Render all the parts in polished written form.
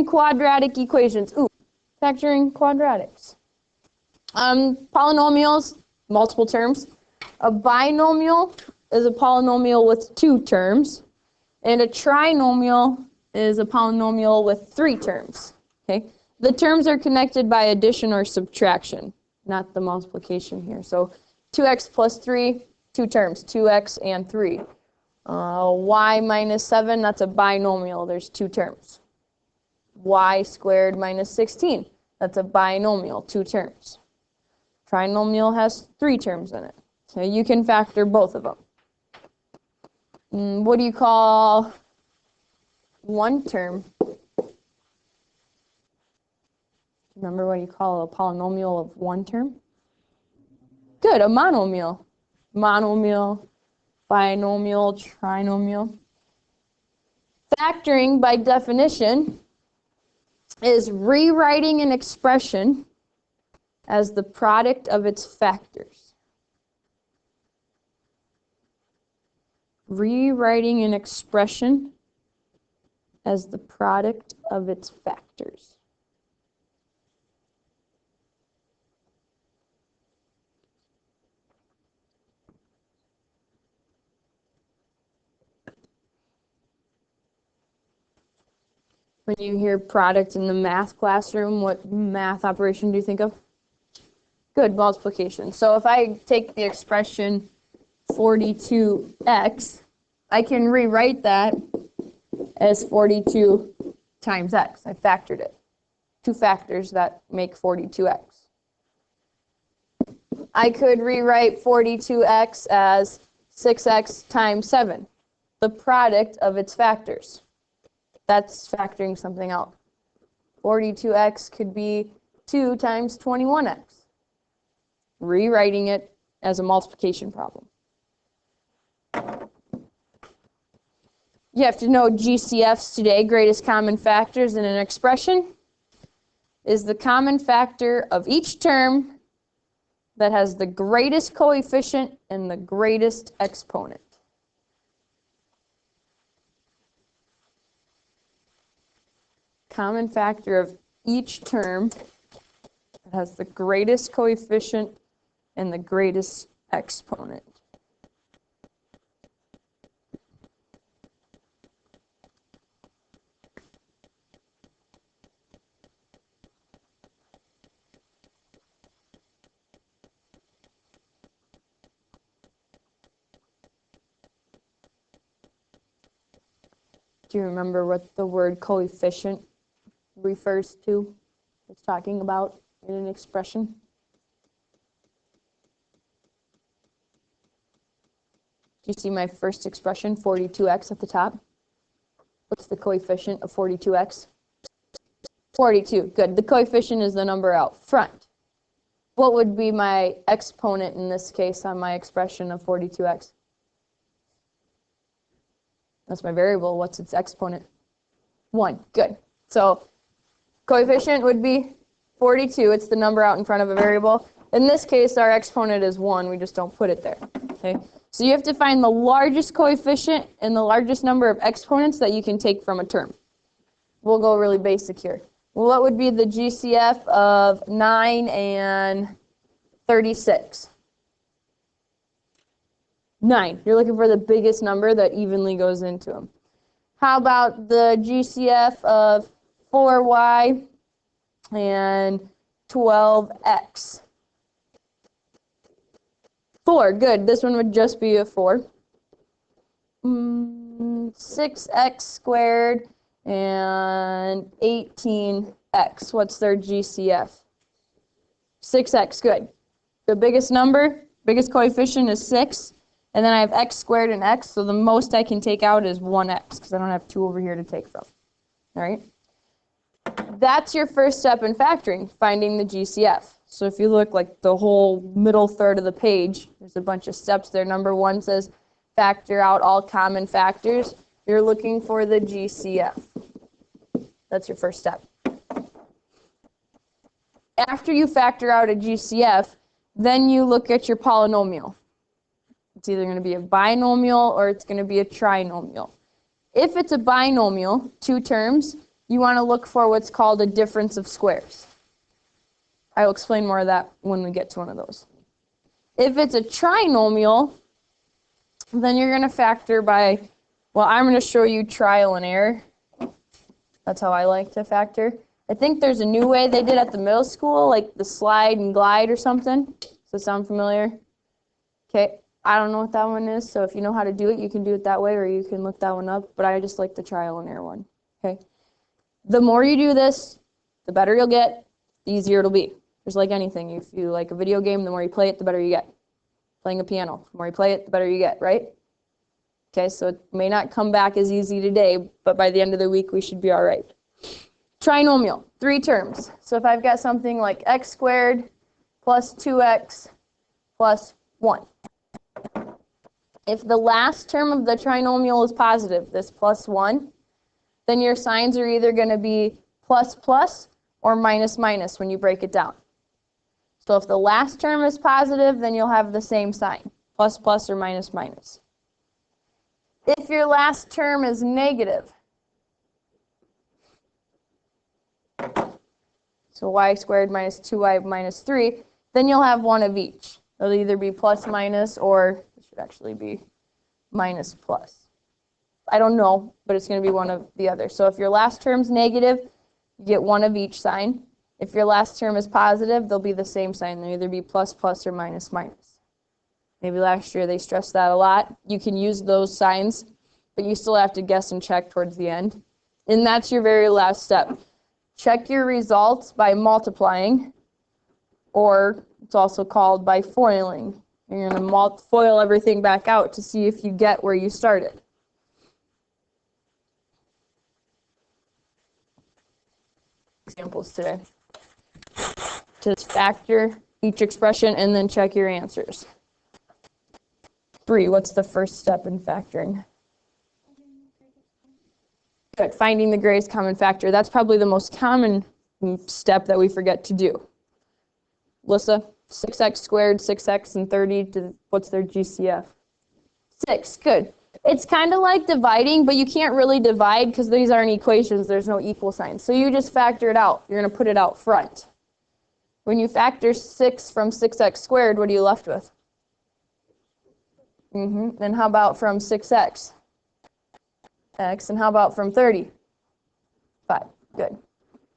quadratic equations. Ooh, factoring quadratics. Polynomials, multiple terms. A binomial is a polynomial with 2 terms, and a trinomial is a polynomial with 3 terms. Okay, the terms are connected by addition or subtraction, not the multiplication here. So 2x plus 3, 2 terms, 2x and 3. Y minus 7, that's a binomial, there's 2 terms. Y squared minus 16, that's a binomial, 2 terms. Trinomial has 3 terms in it, so you can factor both of them. What do you call 1 term? Remember what you call a polynomial of 1 term? Good, a monomial. Monomial, binomial, trinomial. Factoring, by definition, is rewriting an expression as the product of its factors. Rewriting an expression as the product of its factors. When you hear product in the math classroom, what math operation do you think of? Good, multiplication. So if I take the expression 42x, I can rewrite that as 42 times x. I factored it. 2 factors that make 42x. I could rewrite 42x as 6x times 7, the product of its factors. That's factoring something out. 42x could be 2 times 21x. Rewriting it as a multiplication problem. You have to know GCFs today, greatest common factors in an expression, is the common factor of each term that has the greatest coefficient and the greatest exponent. Common factor of each term that has the greatest coefficient and the greatest exponent. Do you remember what the word coefficient refers to? It's talking about in an expression. Do you see my first expression, 42x at the top? What's the coefficient of 42x? 42, good. The coefficient is the number out front. What would be my exponent in this case on my expression of 42x? That's my variable. What's its exponent? 1, good. So coefficient would be 42. It's the number out in front of a variable. In this case, our exponent is 1. We just don't put it there. Okay. So you have to find the largest coefficient and the largest number of exponents that you can take from a term. We'll go really basic here. What would be the GCF of 9 and 36? 9. You're looking for the biggest number that evenly goes into them. How about the GCF of 4y and 12x? 4, good. This one would just be a 4. 6x squared and 18x. What's their GCF? 6x, good. The biggest number, biggest coefficient is 6. And then I have x squared and x, so the most I can take out is 1x, because I don't have 2 over here to take from. All right? That's your first step in factoring, finding the GCF. So if you look like the whole middle third of the page, there's a bunch of steps there. Number 1 says factor out all common factors. You're looking for the GCF. That's your first step. After you factor out a GCF, then you look at your polynomial. It's either going to be a binomial or it's going to be a trinomial. If it's a binomial, 2 terms, you want to look for what's called a difference of squares. I will explain more of that when we get to one of those. If it's a trinomial, then you're going to factor by, well, I'm going to show you trial and error. That's how I like to factor. I think there's a new way they did at the middle school, like the slide and glide or something. Does that sound familiar? Okay, I don't know what that one is, so if you know how to do it, you can do it that way, or you can look that one up, but I just like the trial and error one, okay? The more you do this, the better you'll get, the easier it'll be. Just like anything, if you like a video game, the more you play it, the better you get. Playing a piano, the more you play it, the better you get, right? Okay, so it may not come back as easy today, but by the end of the week, we should be all right. Trinomial, 3 terms. So if I've got something like x squared plus 2x plus 1. If the last term of the trinomial is positive, this plus 1, then your signs are either going to be plus plus or minus minus when you break it down. So if the last term is positive, then you'll have the same sign, plus plus or minus minus. If your last term is negative, so y squared minus 2y minus 3, then you'll have one of each. It'll either be plus minus or it should actually be minus plus. I don't know, but it's going to be one of the other. So if your last term's negative, you get one of each sign. If your last term is positive, they'll be the same sign. They'll either be plus plus or minus minus. Maybe last year they stressed that a lot. You can use those signs, but you still have to guess and check towards the end. And that's your very last step. Check your results by multiplying, or it's also called by foiling. You're going to FOIL everything back out to see if you get where you started. Examples today. Just factor each expression and then check your answers. 3, what's the first step in factoring? Good, finding the greatest common factor. That's probably the most common step that we forget to do. Lissa, 6x squared, 6x and 30, what's their GCF? 6, good. It's kind of like dividing, but you can't really divide because these aren't equations. There's no equal sign. So you just factor it out. You're going to put it out front. When you factor 6 from 6x squared, what are you left with? Then how about from 6x? X, and how about from 30? 5, good.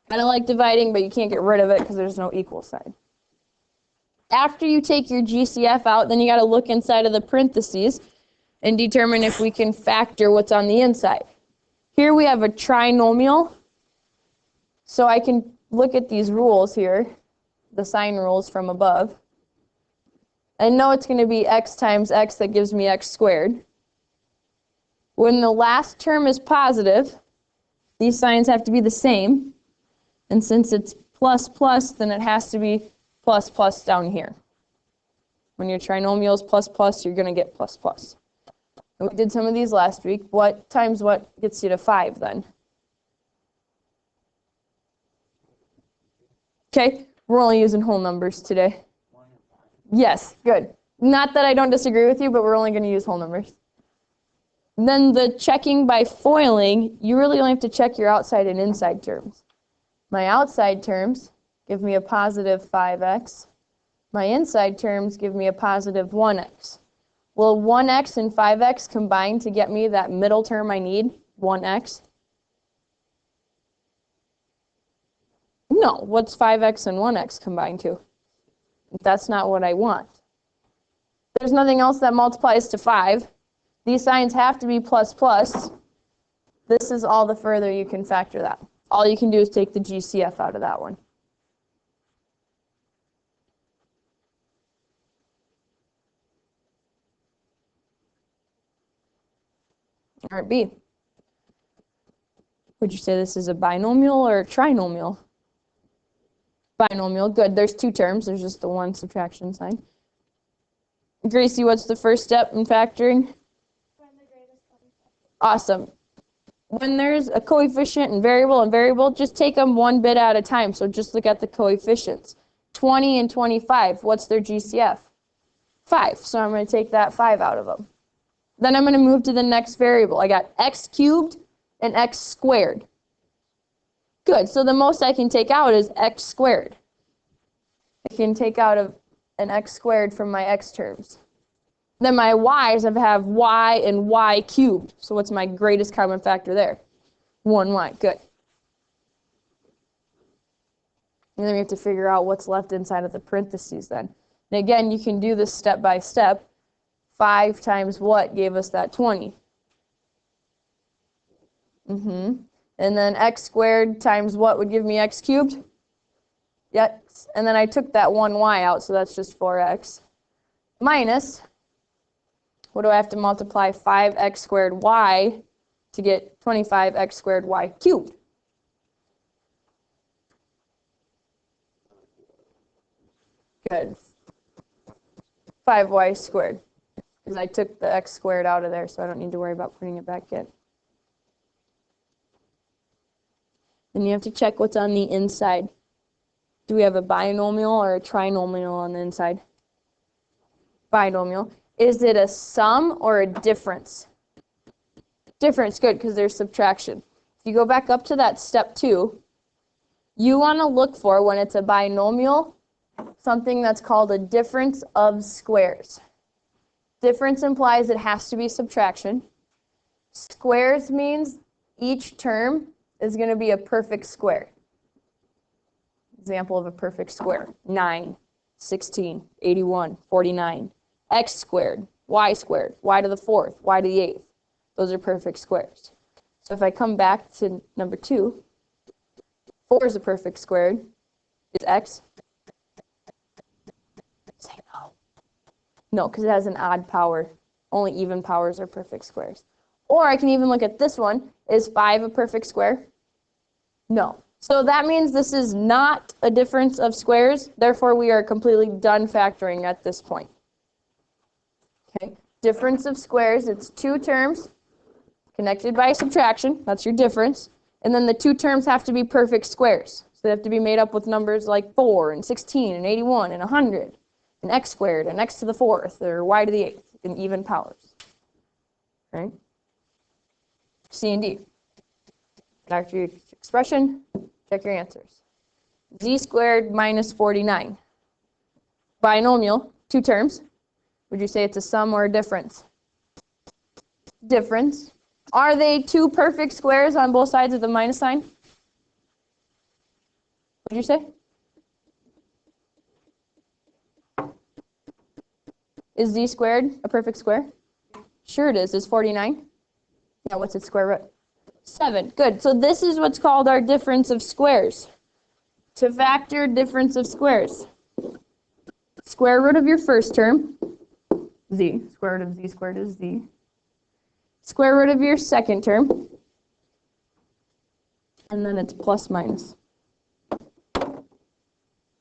Kind of like dividing, but you can't get rid of it because there's no equal sign. After you take your GCF out, then you got to look inside of the parentheses and determine if we can factor what's on the inside. Here we have a trinomial, so I can look at these rules here, the sign rules from above, and know it's going to be x times x that gives me x squared. When the last term is positive, these signs have to be the same, and since it's plus plus, then it has to be plus plus down here. When your trinomial is plus plus, you're going to get plus plus. And we did some of these last week. What times what gets you to 5 then? Okay, we're only using whole numbers today. Yes, good. Not that I don't disagree with you, but we're only going to use whole numbers. Then the checking by foiling, you really only have to check your outside and inside terms. My outside terms give me a positive 5x. My inside terms give me a positive 1x. Will 1x and 5x combine to get me that middle term I need, 1x? No, what's 5x and 1x combined to? That's not what I want. There's nothing else that multiplies to 5. These signs have to be plus plus. This is all the further you can factor that. All you can do is take the GCF out of that one. All right, B. Would you say this is a binomial or a trinomial? Binomial, good. There's 2 terms. There's just the one subtraction sign. Gracie, what's the first step in factoring? Awesome. When there's a coefficient and variable, just take them one bit at a time. So just look at the coefficients. 20 and 25, what's their GCF? 5. So I'm going to take that 5 out of them. Then I'm going to move to the next variable. I got x cubed and x squared. Good, so the most I can take out is x squared. I can take out an x squared from my x terms. Then my y's, I have y and y cubed. So what's my greatest common factor there? 1y, good. And then we have to figure out what's left inside of the parentheses then. And again, you can do this step by step. 5 times what gave us that 20? And then x squared times what would give me x cubed? Yes. And then I took that 1y out, so that's just 4x. Minus, what do I have to multiply 5x squared y to get 25x squared y cubed? Good. 5y squared. Because I took the x squared out of there, so I don't need to worry about putting it back in. Then you have to check what's on the inside. Do we have a binomial or a trinomial on the inside? Binomial. Is it a sum or a difference? Difference, good, because there's subtraction. If you go back up to that step 2, you want to look for, when it's a binomial, something that's called a difference of squares. Difference implies it has to be subtraction. Squares means each term is going to be a perfect square. Example of a perfect square: 9, 16, 81, 49. X squared, y to the 4th, y to the 8th. Those are perfect squares. So if I come back to number 2, 4 is a perfect square. Is x? Say no. No, because it has an odd power. Only even powers are perfect squares. Or I can even look at this one. Is 5 a perfect square? No. So that means this is not a difference of squares. Therefore, we are completely done factoring at this point. Okay. Difference of squares, it's 2 terms connected by subtraction. That's your difference. And then the 2 terms have to be perfect squares. So they have to be made up with numbers like 4 and 16 and 81 and 100 and x squared and x to the 4th or y to the 8th in even powers. Right? C and D. After your expression, check your answers. Z squared minus 49. Binomial, 2 terms. Would you say it's a sum or a difference? Difference. Are they 2 perfect squares on both sides of the minus sign? What did you say? Is Z squared a perfect square? Sure it is. Is 49? Yeah, what's its square root? 7. Good. So this is what's called our difference of squares. To factor difference of squares, square root of your first term, z. Square root of z squared is z. Square root of your second term, and then it's plus minus.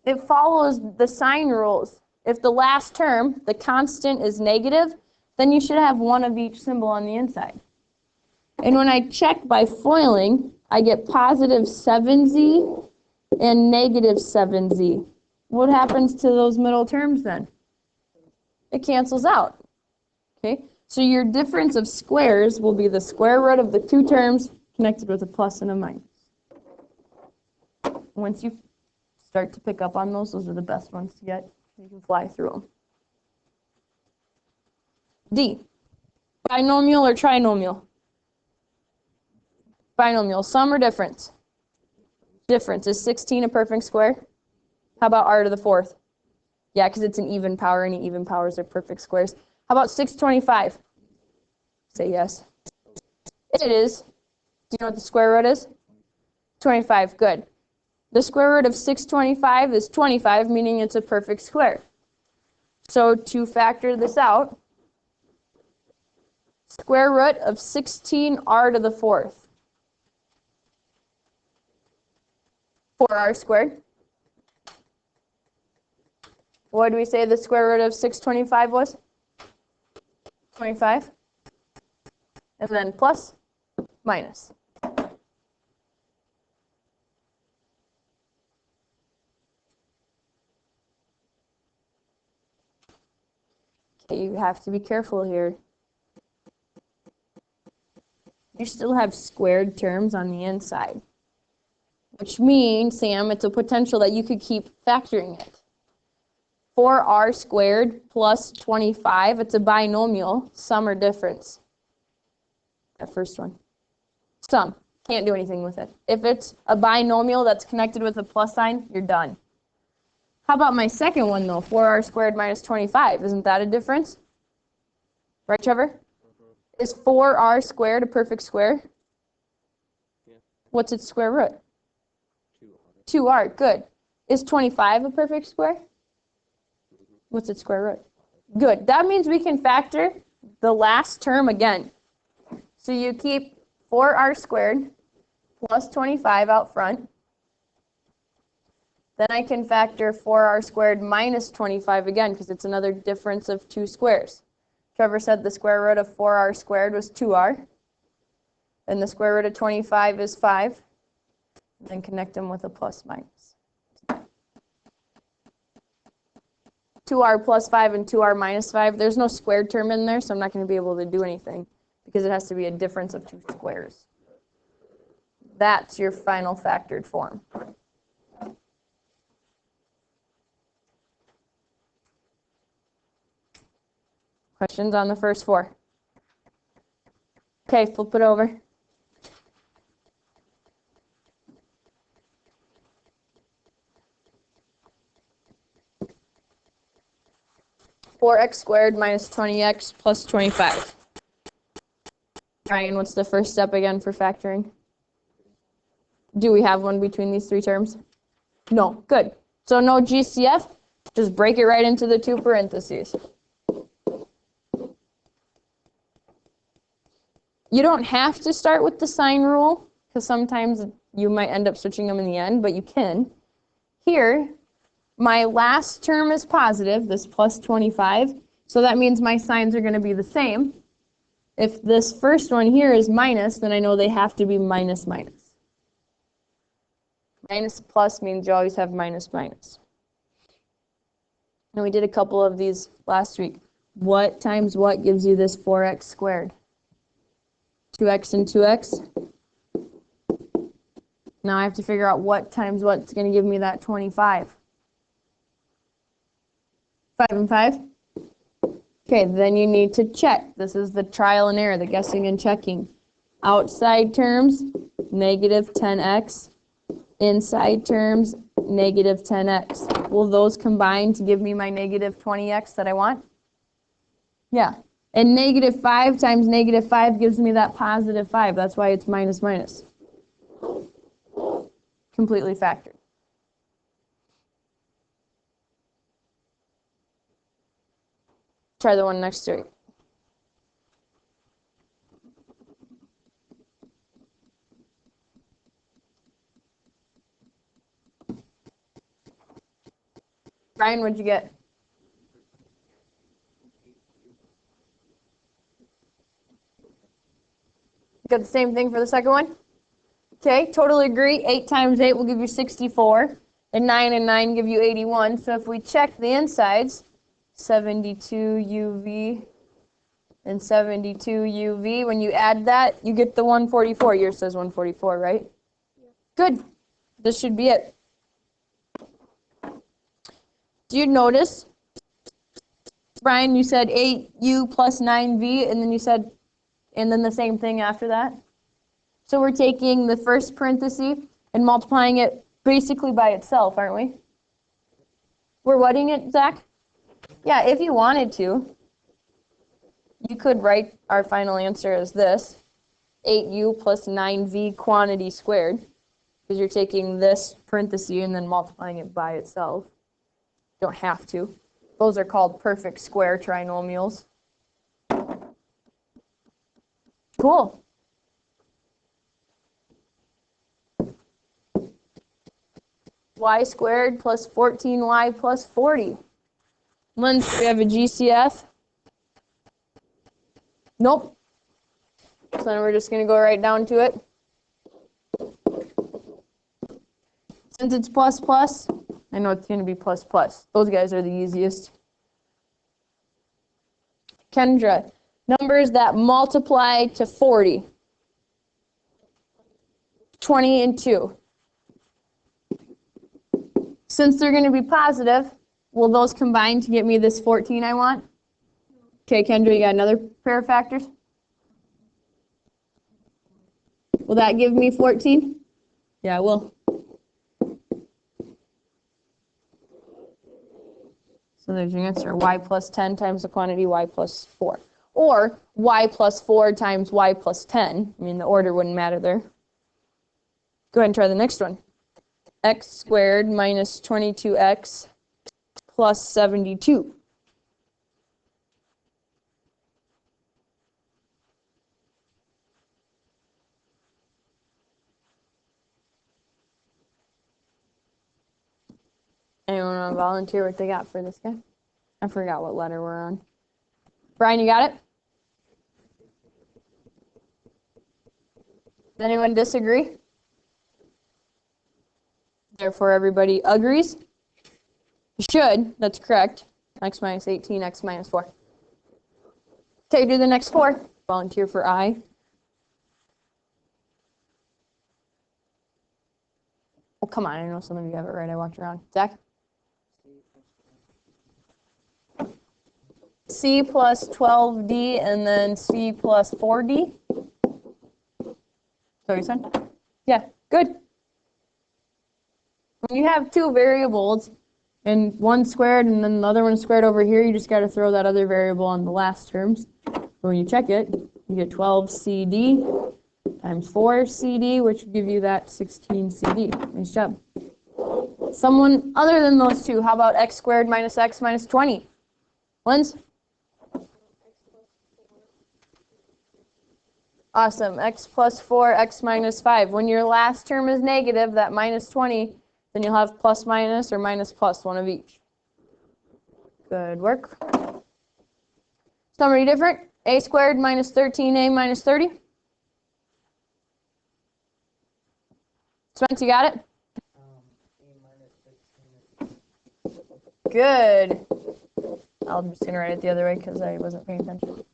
It follows the sign rules. If the last term, the constant, is negative, then you should have one of each symbol on the inside. And when I check by foiling, I get positive 7z and negative 7z. What happens to those middle terms then? It cancels out. Okay? So your difference of squares will be the square root of the 2 terms connected with a plus and a minus. Once you start to pick up on those are the best ones to get. You can fly through them. D. Binomial or trinomial? Binomial. Sum or difference? Difference. Is 16 a perfect square? How about r to the 4th? Yeah, because it's an even power. Any even powers are perfect squares. How about 625? Say yes. It is. Do you know what the square root is? 25. Good. The square root of 625 is 25, meaning it's a perfect square. So to factor this out, square root of 16r to the 4th. 4r squared. What do we say the square root of 625 was? 25. And then plus, minus. Okay, you have to be careful here. You still have squared terms on the inside. which means, Sam, it's a potential that you could keep factoring it. 4r squared plus 25, it's a binomial, sum or difference. That first one. Sum. Can't do anything with it. If it's a binomial that's connected with a plus sign, you're done. How about my second one, though? 4r squared minus 25. Isn't that a difference? Right, Trevor? Mm-hmm. Is 4r squared a perfect square? Yeah. What's its square root? 2r. 2r, good. Is 25 a perfect square? Mm-hmm. What's its square root? Good. That means we can factor the last term again. So you keep 4r squared plus 25 out front. Then I can factor 4r squared minus 25 again because it's another difference of two squares. Trevor said the square root of 4r squared was 2r. And the square root of 25 is 5. Then connect them with a plus minus. 2r plus 5 and 2r minus 5. There's no squared term in there, so I'm not going to be able to do anything because it has to be a difference of two squares. That's your final factored form. Questions on the first four? Okay, flip it over. Four x squared minus 20x plus 25. Ryan, what's the first step again for factoring? Do we have one between these three terms? No, good. So no GCF, just break it right into the two parentheses. You don't have to start with the sign rule, because sometimes you might end up switching them in the end, but you can. Here, my last term is positive, this plus 25, so that means my signs are going to be the same. If this first one here is minus, then I know they have to be minus minus. Minus plus means you always have minus minus. And we did a couple of these last week. What times what gives you this 4x squared? 2x and 2x. Now I have to figure out what times what's going to give me that 25. 5 and 5? Okay, then you need to check. This is the trial and error, the guessing and checking. Outside terms, negative 10x. Inside terms, negative 10x. Will those combine to give me my negative 20x that I want? Yeah. And negative 5 times negative 5 gives me that positive 5. That's why it's minus minus. Completely factored. Try the one next to it. Ryan, what'd you get? Got the same thing for the second one? Okay, totally agree. 8 times 8 will give you 64. And 9 and 9 give you 81. So if we check the insides, 72 UV and 72 UV, when you add that, you get the 144. Yours says 144, right? Yeah. Good. This should be it. Do you notice, Brian, you said 8U plus 9V, and then you said, and then the same thing after that? So we're taking the first parenthesis and multiplying it basically by itself, aren't we? We're whatting it, Zach? Yeah, if you wanted to, you could write our final answer as this, 8U plus 9V quantity squared, because you're taking this parenthesis and then multiplying it by itself. You don't have to. Those are called perfect square trinomials. Cool. Y squared plus 14y plus 40. Once we have a GCF. Nope. So then we're just going to go right down to it. Since it's plus plus, I know it's going to be plus plus. Those guys are the easiest. Kendra, numbers that multiply to 40. 20 and 2. Since they're going to be positive, will those combine to get me this 14 I want? Okay, Kendra, you got another pair of factors? Will that give me 14? Yeah, it will. So there's your answer, y plus 10 times the quantity y plus 4. Or y plus 4 times y plus 10. I mean, the order wouldn't matter there. Go ahead and try the next one. X squared minus 22x plus 72. Anyone want to volunteer what they got for this guy? I forgot what letter we're on. Brian, you got it? Does anyone disagree? Therefore, everybody agrees? You should. That's correct. X minus 18, x minus 4. Okay, do the next 4. Volunteer for I. Oh, come on. I know some of you have it right. I walked around. Zach? C plus 12D and then C plus 4D. So you said? Yeah, good. When you have two variables and one squared and then the other one squared over here, you just got to throw that other variable on the last terms. When you check it, you get 12CD times 4CD, which will give you that 16CD. Nice job. Someone other than those two, how about x squared minus x minus 20? Lens? Awesome. X plus 4, x minus 5. When your last term is negative, that minus 20, then you'll have plus minus or minus plus, one of each. Good work. Summary different. A squared minus 13a minus 30. Spence, you got it? Good. I'm just going to write it the other way because I wasn't paying attention.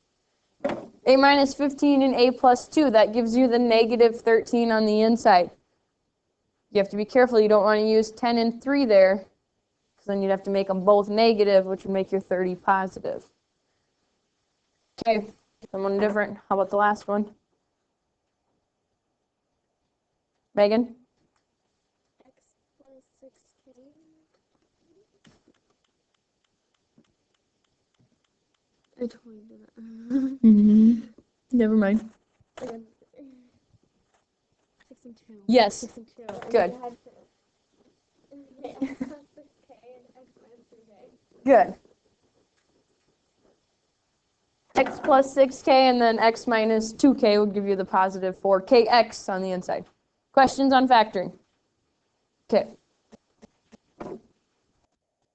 A minus 15 and a plus 2. That gives you the negative 13 on the inside. You have to be careful. You don't want to use 10 and 3 there, because then you'd have to make them both negative, which would make your 30 positive. Okay, someone different. How about the last one? Megan? X plus 6k. I totally did it. Never mind. 6 and 2. Yes. 6 and 2. Good. And X plus 6k and X minus 3k. Good. X plus 6k and then x minus 2k will give you the positive 4kx on the inside. Questions on factoring? Okay.